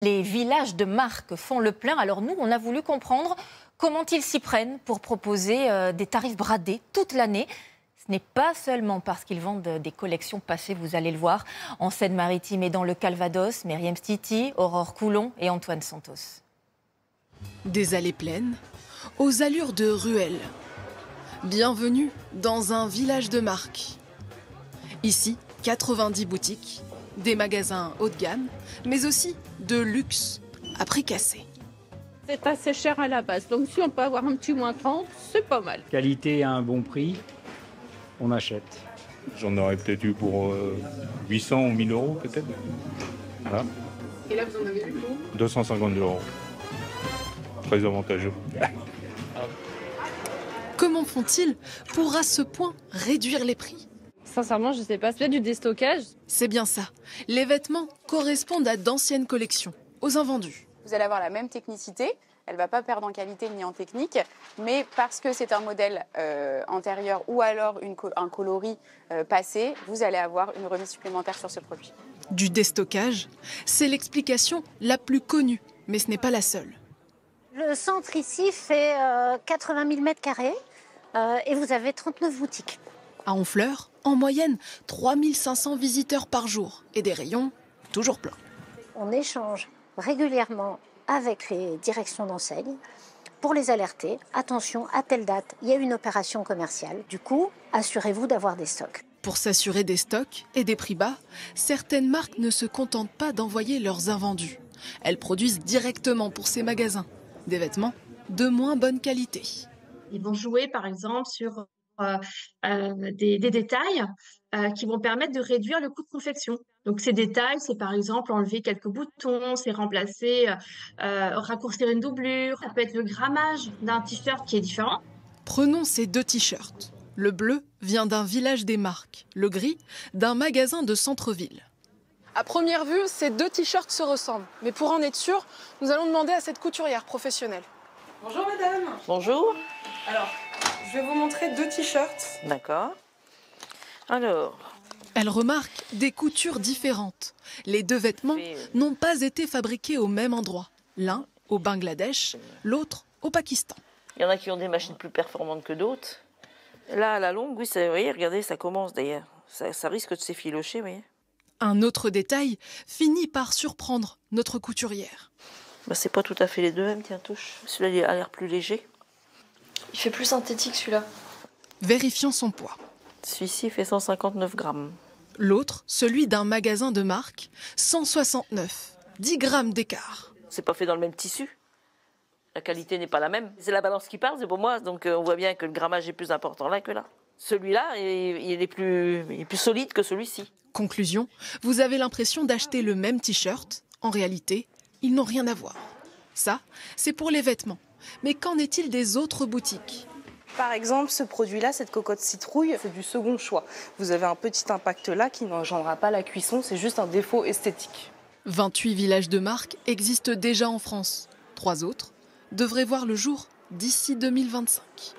Les villages de marque font le plein. Alors nous, on a voulu comprendre comment ils s'y prennent pour proposer des tarifs bradés toute l'année. Ce n'est pas seulement parce qu'ils vendent des collections passées, vous allez le voir, en Seine-Maritime et dans le Calvados. Myriam Stiti, Aurore Coulon et Antoine Santos. Des allées pleines, aux allures de ruelles. Bienvenue dans un village de marque. Ici, 90 boutiques, des magasins haut de gamme, mais aussi de luxe à prix cassé. C'est assez cher à la base, donc si on peut avoir un petit moins 30, c'est pas mal. Qualité à un bon prix, on achète. J'en aurais peut-être eu pour 800 ou 1000 euros peut-être. Voilà. Et là, vous en avez eu pour 252 euros. Très avantageux. Comment font-ils pour à ce point réduire les prix? Sincèrement, je sais pas, c'est peut-être du déstockage. C'est bien ça. Les vêtements correspondent à d'anciennes collections, aux invendus. Vous allez avoir la même technicité, elle ne va pas perdre en qualité ni en technique, mais parce que c'est un modèle antérieur ou alors un coloris passé, vous allez avoir une remise supplémentaire sur ce produit. Du déstockage, c'est l'explication la plus connue, mais ce n'est pas la seule. Le centre ici fait 80 000 m² et vous avez 39 boutiques. À Honfleur, en moyenne, 3500 visiteurs par jour et des rayons toujours pleins. On échange régulièrement avec les directions d'enseigne pour les alerter. Attention, à telle date, il y a une opération commerciale. Du coup, assurez-vous d'avoir des stocks. Pour s'assurer des stocks et des prix bas, certaines marques ne se contentent pas d'envoyer leurs invendus. Elles produisent directement pour ces magasins des vêtements de moins bonne qualité. Ils vont jouer par exemple sur des détails qui vont permettre de réduire le coût de confection. Donc ces détails, c'est par exemple enlever quelques boutons, c'est remplacer, raccourcir une doublure. Ça peut être le grammage d'un t-shirt qui est différent. Prenons ces deux t-shirts. Le bleu vient d'un village des marques, le gris d'un magasin de centre-ville. À première vue, ces deux t-shirts se ressemblent. Mais pour en être sûr, nous allons demander à cette couturière professionnelle. Bonjour madame. Bonjour. Alors, je vais vous montrer deux t-shirts. D'accord. Alors. Elle remarque des coutures différentes. Les deux vêtements n'ont pas été fabriqués au même endroit. L'un au Bangladesh, l'autre au Pakistan. Il y en a qui ont des machines plus performantes que d'autres. Là, à la longue, oui, vous voyez, regardez, ça commence d'ailleurs. Ça risque de s'effilocher, vous voyez. Un autre détail finit par surprendre notre couturière. Bah, c'est pas tout à fait les deux mêmes, tiens, touche. Celui-là a l'air plus léger. Il fait plus synthétique celui-là. Vérifions son poids. Celui-ci fait 159 grammes. L'autre, celui d'un magasin de marque, 169. 10 grammes d'écart. C'est pas fait dans le même tissu. La qualité n'est pas la même. C'est la balance qui parle, c'est pour moi. Donc on voit bien que le grammage est plus important là que là. Celui-là, il est plus solide que celui-ci. Conclusion, vous avez l'impression d'acheter le même t-shirt. En réalité, ils n'ont rien à voir. Ça, c'est pour les vêtements. Mais qu'en est-il des autres boutiques ? Par exemple, ce produit-là, cette cocotte citrouille, c'est du second choix. Vous avez un petit impact là qui n'engendrera pas la cuisson, c'est juste un défaut esthétique. 28 villages de marque existent déjà en France. 3 autres devraient voir le jour d'ici 2025.